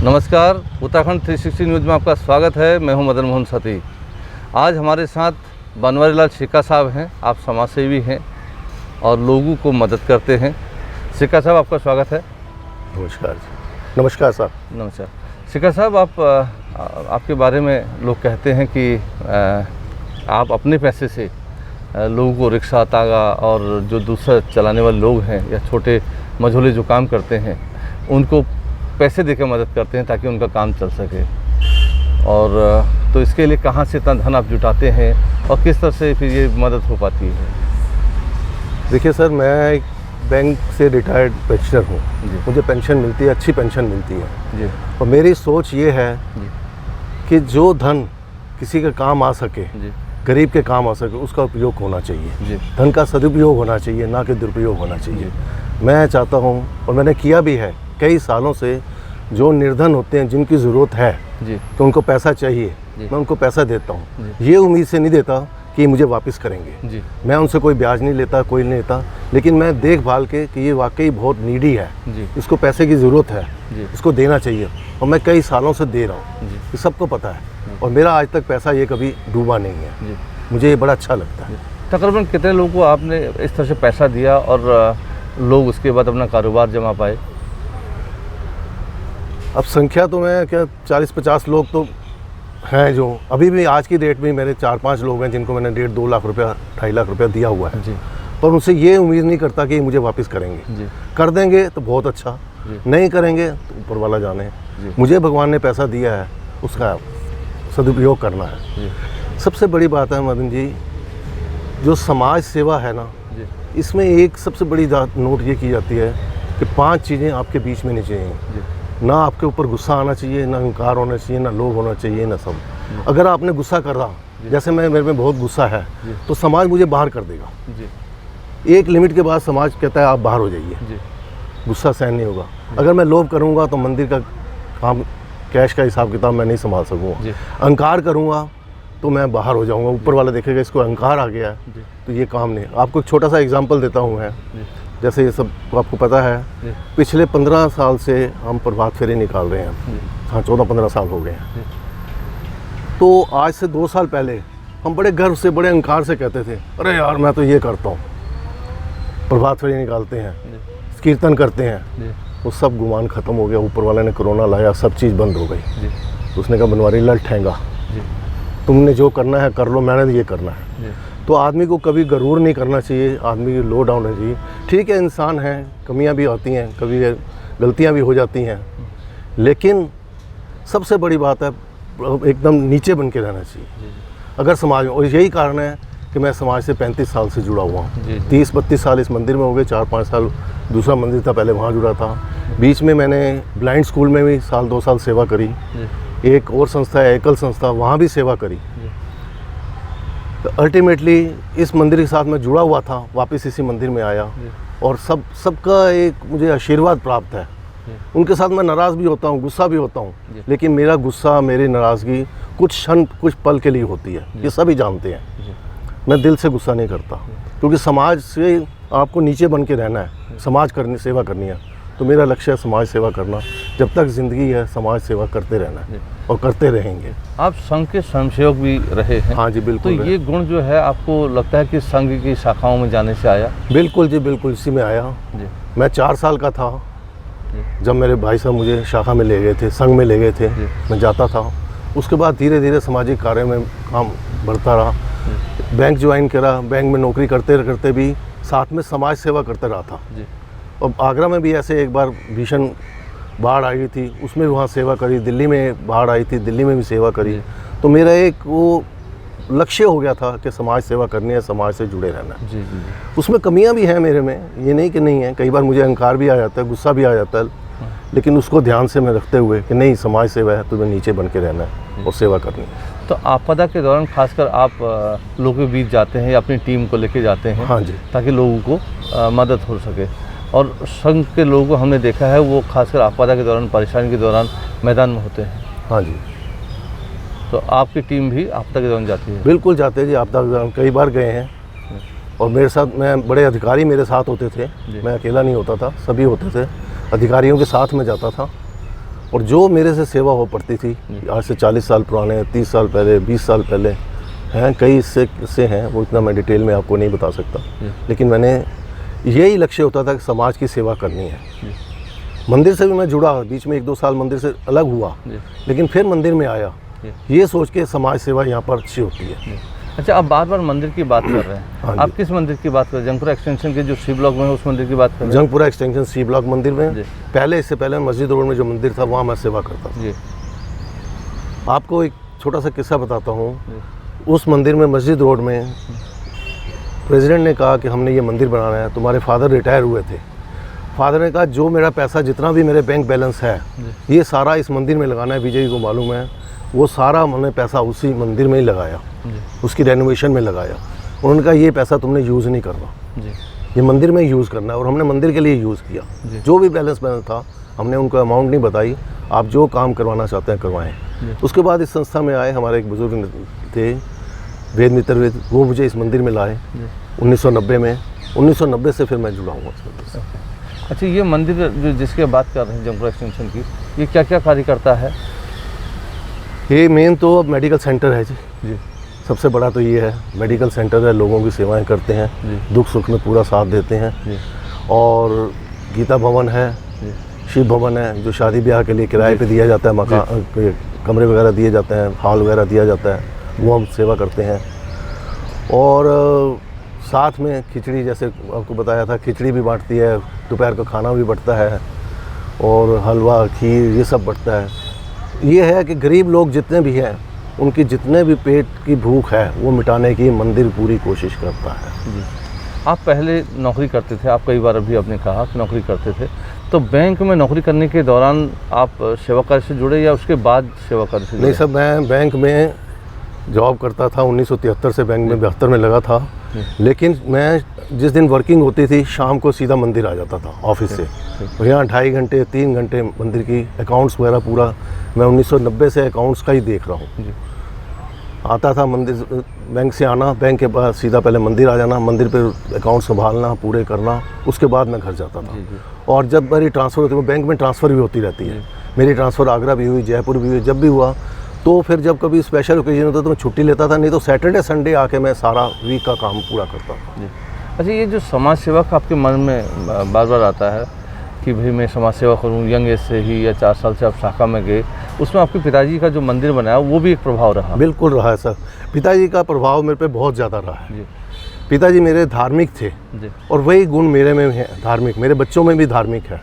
नमस्कार, उत्तराखंड 360 न्यूज़ में आपका स्वागत है। मैं हूं मदन मोहन सती। आज हमारे साथ बनवारी लाल शिका साहब हैं। आप समाजसेवी हैं और लोगों को मदद करते हैं। शिका साहब, आपका स्वागत है। नमस्कार जी। नमस्कार साहब। नमस्कार शिका साहब, आपके बारे में लोग कहते हैं कि आप अपने पैसे से लोगों को रिक्शा, तागा और जो दूसरा चलाने वाले लोग हैं या छोटे मझोले जो काम करते हैं उनको पैसे देकर मदद करते हैं ताकि उनका काम चल सके। और तो इसके लिए कहाँ से इतना धन आप जुटाते हैं और किस तरह से फिर ये मदद हो पाती है? देखिए सर, मैं एक बैंक से रिटायर्ड पेंशनर हूँ। मुझे पेंशन मिलती है, अच्छी पेंशन मिलती है जी। और मेरी सोच ये है कि जो धन किसी के काम आ सके, गरीब के काम आ सके, उसका उपयोग होना चाहिए जी। धन का सदुपयोग होना चाहिए, ना कि दुरुपयोग होना चाहिए। मैं चाहता हूँ और मैंने किया भी है कई सालों से। जो निर्धन होते हैं, जिनकी ज़रूरत है कि उनको पैसा चाहिए, मैं उनको पैसा देता हूँ। ये उम्मीद से नहीं देता कि मुझे वापस करेंगे। मैं उनसे कोई ब्याज नहीं लेता, कोई नहीं लेता, लेकिन मैं देखभाल के कि ये वाकई बहुत नीडी है, इसको पैसे की ज़रूरत है, इसको देना चाहिए। और मैं कई सालों से दे रहा हूँ, ये सबको पता है। और मेरा आज तक पैसा ये कभी डूबा नहीं है। मुझे ये बड़ा अच्छा लगता है। तकरीबन कितने लोगों को आपने इस तरह से पैसा दिया और लोग उसके बाद अपना कारोबार जमा पाए? अब संख्या तो मैं क्या 40-50 लोग तो हैं जो अभी भी आज की डेट में मेरे 4-5 लोग हैं जिनको मैंने 1.5-2 लाख रुपया, 2.5 लाख रुपया दिया हुआ है। पर उनसे ये उम्मीद नहीं करता कि मुझे वापस करेंगे। कर देंगे तो बहुत अच्छा, नहीं करेंगे तो ऊपर वाला जाने। मुझे भगवान ने पैसा दिया है, उसका सदुपयोग करना है। सबसे बड़ी बात है मदन जी, जो समाज सेवा है ना, इसमें एक सबसे बड़ी नोट ये की जाती है कि 5 चीज़ें आपके बीच में नहीं चाहिए। ना आपके ऊपर गुस्सा आना चाहिए, ना अहंकार होना चाहिए, ना लोभ होना चाहिए, ना सब। अगर आपने गुस्सा कर रहा, जैसे मेरे में बहुत गुस्सा है, तो समाज मुझे बाहर कर देगा। एक लिमिट के बाद समाज कहता है आप बाहर हो जाइए, गुस्सा सहन नहीं होगा। अगर मैं लोभ करूँगा तो मंदिर का काम, कैश का हिसाब किताब मैं नहीं संभाल सकूँगा। अहंकार करूँगा तो मैं बाहर हो जाऊँगा, ऊपर वाला देखेगा इसको अहंकार आ गया तो ये काम नहीं। आपको एक छोटा सा एग्जाम्पल देता हूँ मैं। जैसे ये सब आपको पता है, पिछले 15 साल से हम प्रभात फेरी निकाल रहे हैं। हाँ, 14-15 साल हो गए हैं। तो आज से 2 साल पहले हम बड़े गर्व से, बड़े अहंकार से कहते थे, अरे यार मैं तो ये करता हूँ, प्रभात फेरी निकालते हैं, कीर्तन करते हैं। वो सब गुमान ख़त्म हो गया। ऊपर वाले ने कोरोना लाया, सब चीज़ बंद हो गई। उसने कहा बनवारी लाल ठेंगा, तुमने जो करना है कर लो, मैंने ये करना है। तो आदमी को कभी गरूर नहीं करना चाहिए, आदमी की लो डाउन होना चाहिए। ठीक है, इंसान है, कमियां भी आती हैं, कभी गलतियां भी हो जाती हैं, लेकिन सबसे बड़ी बात है एकदम नीचे बन के रहना चाहिए अगर समाज में। और यही कारण है कि मैं समाज से 35 साल से जुड़ा हुआ हूँ। 30-32 साल इस मंदिर में हो गए, 4-5 साल दूसरा मंदिर था, पहले वहाँ जुड़ा था। बीच में मैंने ब्लाइंड स्कूल में भी 1-2 साल सेवा करी। एक और संस्था है, एकल संस्था, वहाँ भी सेवा करी। तो अल्टीमेटली इस मंदिर के साथ मैं जुड़ा हुआ था, वापस इसी मंदिर में आया और सबका एक मुझे आशीर्वाद प्राप्त है। उनके साथ मैं नाराज़ भी होता हूँ, गुस्सा भी होता हूँ, लेकिन मेरा गुस्सा, मेरी नाराज़गी कुछ क्षण, कुछ पल के लिए होती है। ये सभी जानते हैं। मैं दिल से गुस्सा नहीं करता, क्योंकि समाज से आपको नीचे बन के रहना है, समाज करनी, सेवा करनी है। तो मेरा लक्ष्य है समाज सेवा करना। जब तक ज़िंदगी है समाज सेवा करते रहना है और करते रहेंगे। आप संघ के स्वयंसेवक भी रहे हैं। हाँ जी, बिल्कुल। तो ये गुण जो है आपको लगता है कि संघ की शाखाओं में जाने से आया? बिल्कुल जी, बिल्कुल, इसी में आया जी। मैं 4 साल का था जब मेरे भाई साहब मुझे शाखा में ले गए थे, संघ में ले गए थे। मैं जाता था, उसके बाद धीरे धीरे सामाजिक कार्य में काम बढ़ता रहा। बैंक ज्वाइन करा, बैंक में नौकरी करते करते भी साथ में समाज सेवा करते रहा था। और आगरा में भी ऐसे एक बार भीषण बाढ़ आई थी, उसमें भी वहाँ सेवा करी। दिल्ली में बाढ़ आई थी, दिल्ली में भी सेवा करी। तो मेरा एक वो लक्ष्य हो गया था कि समाज सेवा करनी है, समाज से जुड़े रहना है। उसमें कमियां भी हैं मेरे में, ये नहीं कि नहीं है। कई बार मुझे अहंकार भी आ जाता है, गुस्सा भी आ जाता है, लेकिन उसको ध्यान से मैं रखते हुए कि नहीं, समाज सेवा है, तुम्हें नीचे बन के रहना है और सेवा करनी है। तो आपदा के दौरान खासकर आप लोगों के बीच जाते हैं या अपनी टीम को लेके जाते हैं? हाँ जी, ताकि लोगों को मदद हो सके। और संघ के लोगों को हमने देखा है वो खासकर आपदा के दौरान, परेशानी के दौरान मैदान में होते हैं। हाँ जी। तो आपकी टीम भी आपदा के दौरान जाती है? बिल्कुल जाते हैं जी, आपदा के दौरान कई बार गए हैं। और मेरे साथ मैं बड़े अधिकारी मेरे साथ होते थे, मैं अकेला नहीं होता था, सभी होते थे, अधिकारियों के साथ में जाता था। और जो मेरे से सेवा हो पड़ती थी, आज से 40 साल पुराने, 30 साल पहले, 20 साल पहले हैं, कई इससे हैं, वो इतना मैं डिटेल में आपको नहीं बता सकता। लेकिन मैंने यही लक्ष्य होता था कि समाज की सेवा करनी है। मंदिर से भी मैं जुड़ा, बीच में 1-2 साल मंदिर से अलग हुआ, लेकिन फिर मंदिर में आया, ये सोच के समाज सेवा यहाँ पर अच्छी होती है। अच्छा, आप बार बार मंदिर की बात कर रहे हैं। हाँ आप किस मंदिर की बात कर रहे हैं? जंगपुरा एक्सटेंशन के जो सी ब्लॉक में है उस मंदिर की बात कर रहे हैं? जंगपुरा एक्सटेंशन सी ब्लॉक मंदिर में पहले, इससे पहले मस्जिद रोड में जो मंदिर था वहाँ मैं सेवा करता था। जी। आपको एक छोटा सा किस्सा बताता हूँ। उस मंदिर में, मस्जिद रोड में, प्रेसिडेंट ने कहा कि हमने ये मंदिर बनाना है। तुम्हारे फादर रिटायर हुए थे। फादर ने कहा जो मेरा पैसा, जितना भी मेरे बैंक बैलेंस है, ये सारा इस मंदिर में लगाना है। बीजेपी को मालूम है, वो सारा मैंने पैसा उसी मंदिर में ही लगाया, उसकी रेनोवेशन में लगाया। उन्होंने कहा ये पैसा तुमने यूज़ नहीं करना, ये मंदिर में यूज़ करना है। और हमने मंदिर के लिए यूज़ किया। जो भी बैलेंस था, हमने उनको अमाउंट नहीं बताई, आप जो काम करवाना चाहते हैं करवाएं। उसके बाद इस संस्था में आए, हमारे एक बुजुर्ग थे वेद मित्र वेद, वो मुझे इस मंदिर में लाए 1990 में। 1990 से फिर मैं जुड़ा हूँ। अच्छा, ये मंदिर जो जिसकी बात कर रहे हैं जंगपुरा एक्सटेंशन की, ये क्या क्या कार्य करता है? ये मेन तो अब मेडिकल सेंटर है जी। सबसे बड़ा तो ये है, मेडिकल सेंटर है, लोगों की सेवाएं करते हैं, दुख सुख में पूरा साथ देते हैं। और गीता भवन है, शिव भवन है, जो शादी ब्याह के लिए किराए पे दिया जाता है, मकान, कमरे वगैरह दिए जाते हैं, हॉल वगैरह दिया जाता है, वो हम सेवा करते हैं। और साथ में खिचड़ी, जैसे आपको बताया था, खिचड़ी भी बांटती है, दोपहर का खाना भी बंटता है, और हलवा, खीर, ये सब बंटता है। ये है कि गरीब लोग जितने भी हैं, उनकी जितने भी पेट की भूख है वो मिटाने की मंदिर पूरी कोशिश करता है। जी। आप पहले नौकरी करते थे, आप कई बार अभी आपने कहा कि नौकरी करते थे, तो बैंक में नौकरी करने के दौरान आप सेवा कार्य से जुड़े या उसके बाद सेवा कार्य से जुड़े? नहीं सर, मैं बैंक में जॉब करता था 1973 से, बैंक में 72 में लगा था। लेकिन मैं जिस दिन वर्किंग होती थी, शाम को सीधा मंदिर आ जाता था ऑफिस से, और यहाँ 2.5 घंटे 3 घंटे मंदिर की अकाउंट्स वगैरह पूरा, मैं 1990 से अकाउंट्स का ही देख रहा हूँ। आता था मंदिर, बैंक से आना, बैंक के बाद सीधा पहले मंदिर आ जाना, मंदिर पे अकाउंट संभालना, पूरे करना, उसके बाद मैं घर जाता था। और जब मेरी ट्रांसफ़र होती है, बैंक में ट्रांसफ़र भी होती रहती है, मेरी ट्रांसफ़र आगरा भी हुई, जयपुर भी हुई, जब भी हुआ तो फिर जब कभी स्पेशल ओकेजन होता तो मैं छुट्टी लेता था, नहीं तो सैटरडे संडे आके मैं सारा वीक का काम पूरा करता था। अच्छा, ये जो समाज सेवा का आपके मन में बार बार आता है कि भाई मैं समाज सेवा करूँ, यंग एज से ही, या 4 साल से आप शाखा में गए, उसमें आपके पिताजी का जो मंदिर बनाया वो भी एक प्रभाव रहा? बिल्कुल रहा है सर, पिताजी का प्रभाव मेरे पे बहुत ज़्यादा रहा है। पिताजी मेरे धार्मिक थे, और वही गुण मेरे में है, धार्मिक, मेरे बच्चों में भी धार्मिक है।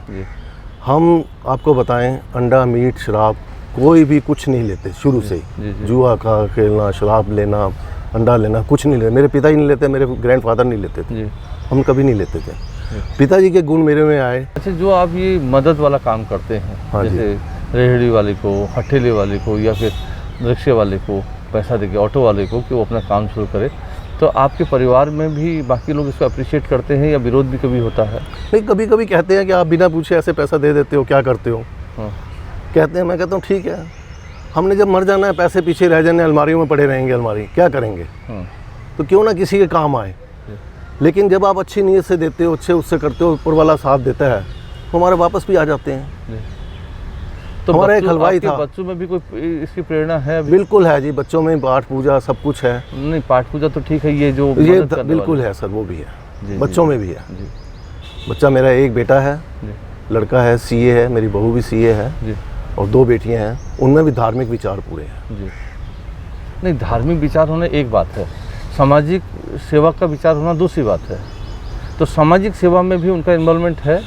हम आपको बताएं, अंडा, मीट, शराब कोई भी कुछ नहीं लेते शुरू से ही। जुआ का खेलना, शराब लेना, अंडा लेना, कुछ नहीं लेते। मेरे पिताजी नहीं लेते, मेरे ग्रैंडफादर नहीं लेते थे, हम कभी नहीं लेते थे। पिताजी के गुण मेरे में आए। अच्छा, जो आप ये मदद वाला काम करते हैं, हाँ, जैसे रेहड़ी वाले को, हठेले वाले को, या फिर रिक्शे वाले को पैसा देके, ऑटो वाले को कि वो अपना काम शुरू करे, तो आपके परिवार में भी बाकी लोग इसको अप्रिशिएट करते हैं या विरोध भी कभी होता है? नहीं, कभी कभी कहते हैं कि आप बिना पूछे ऐसे पैसा दे देते हो, क्या करते हो? कहते हैं। मैं कहता हूँ ठीक है, हमने जब मर जाना है, पैसे पीछे रह जाने, अलमारियों में पड़े रहेंगे, अलमारी क्या करेंगे? तो क्यों ना किसी के काम आए। लेकिन जब आप अच्छी नीयत से देते हो, अच्छे उससे करते हो, ऊपर वाला साथ देता है, तो हमारे वापस भी आ जाते हैं। तो हमारा एक हलवाई था। बच्चों में भी कोई इसकी प्रेरणा है अभी? बिल्कुल है जी, बच्चों में पाठ पूजा सब कुछ है। नहीं, पाठ पूजा तो ठीक है, ये जो ये बिल्कुल है सर, वो भी है, बच्चों में भी है। बच्चा मेरा एक बेटा है, लड़का है, सीए है, मेरी बहू भी सीए है, और 2 बेटियां हैं, उनमें भी धार्मिक विचार पूरे हैं। नहीं, धार्मिक विचार होना एक बात है, सामाजिक सेवा का विचार होना दूसरी बात है। तो सामाजिक सेवा में भी उनका इन्वॉल्वमेंट है?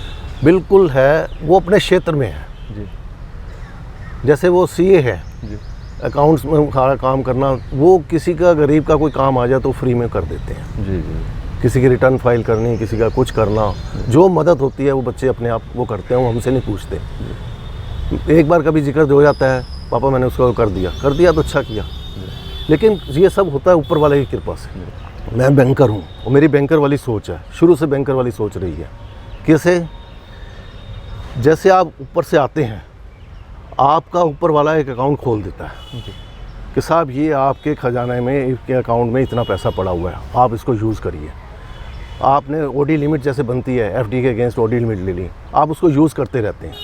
बिल्कुल है, वो अपने क्षेत्र में है जी। जैसे वो सीए है जी, अकाउंट्स में काम करना, वो किसी का गरीब का कोई काम आ जाए तो फ्री में कर देते हैं जी। किसी की रिटर्न फाइल करनी, किसी का कुछ करना, जो मदद होती है वो बच्चे अपने आप वो करते हैं, वो हमसे नहीं पूछते। एक बार कभी जिक्र हो जाता है, पापा मैंने उसको कर दिया तो अच्छा किया। लेकिन ये सब होता है ऊपर वाले की कृपा से। मैं बैंकर हूँ, और मेरी बैंकर वाली सोच है, शुरू से बैंकर वाली सोच रही है। कैसे? जैसे आप ऊपर से आते हैं, आपका ऊपर वाला एक अकाउंट खोल देता है कि साहब ये आपके खजाने में, इसके अकाउंट में इतना पैसा पड़ा हुआ है, आप इसको यूज़ करिए। आपने ओडी लिमिट जैसे बनती है, एफडी के अगेंस्ट ओडी लिमिट ले ली, आप उसको यूज़ करते रहते हैं।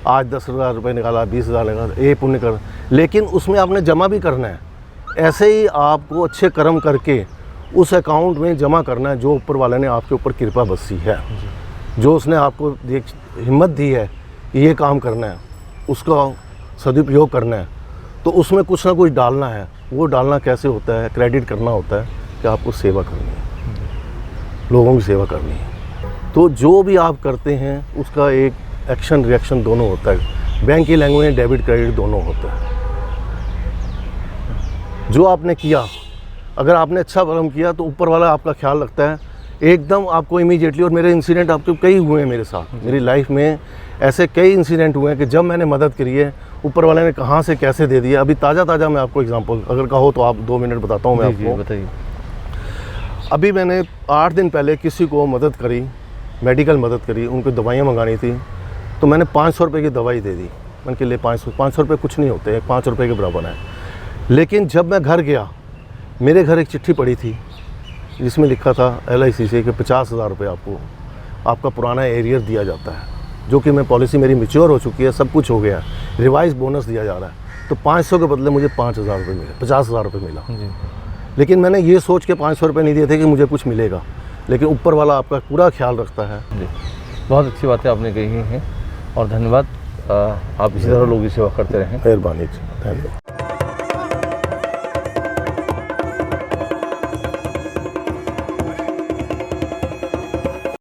आज 10,000 रुपये निकाला, 20,000 निकाला, ये पुण्य कर, लेकिन उसमें आपने जमा भी करना है। ऐसे ही आपको अच्छे कर्म करके उस अकाउंट में जमा करना है जो ऊपर वाले ने आपके ऊपर कृपा बरसी है, जो उसने आपको हिम्मत दी है कि ये काम करना है, उसका सदुपयोग करना है, तो उसमें कुछ ना कुछ डालना है। वो डालना कैसे होता है, क्रेडिट करना होता है कि आपको सेवा करनी है, लोगों की सेवा करनी है। तो जो भी आप करते हैं उसका एक एक्शन रिएक्शन दोनों होता है। बैंक की लैंग्वेज में डेबिट क्रेडिट दोनों होता है। जो आपने किया, अगर आपने अच्छा कर्म किया तो ऊपर वाला आपका ख्याल रखता है एकदम आपको इमीडिएटली। और मेरे इंसिडेंट आपके कई हुए हैं मेरे साथ, मेरी लाइफ में ऐसे कई इंसिडेंट हुए हैं कि जब मैंने मदद करी है ऊपर वाले ने कहाँ से कैसे दे दिया। अभी ताज़ा मैं आपको एग्जांपल अगर कहो तो आप 2 मिनट बताता हूँ मैं आपको। बताइए। अभी मैंने 8 दिन पहले किसी को मदद करी, मेडिकल मदद करी, उनको दवाइयाँ मंगानी थी, तो मैंने 500 रुपये की दवाई दे दी। मैंने के लिए 500 रुपये कुछ नहीं होते, 5 रुपये के बराबर है। लेकिन जब मैं घर गया, मेरे घर एक चिट्ठी पड़ी थी जिसमें लिखा था LIC से कि 50,000 रुपये आपका पुराना एरियर दिया जाता है, जो कि मैं पॉलिसी मेरी मैच्योर हो चुकी है, सब कुछ हो गया, रिवाइज बोनस दिया जा रहा है। तो 500 के बदले मुझे 5,000 रुपये मिले, 50,000 रुपये मिला। लेकिन मैंने ये सोच के 500 रुपये नहीं दिए थे कि मुझे कुछ मिलेगा, लेकिन ऊपर वाला आपका पूरा ख्याल रखता है। जी, बहुत अच्छी बातें आपने कही हैं और धन्यवाद। आप इसी तरह लोगों की सेवा करते रहें। मेहरबानी, धन्यवाद।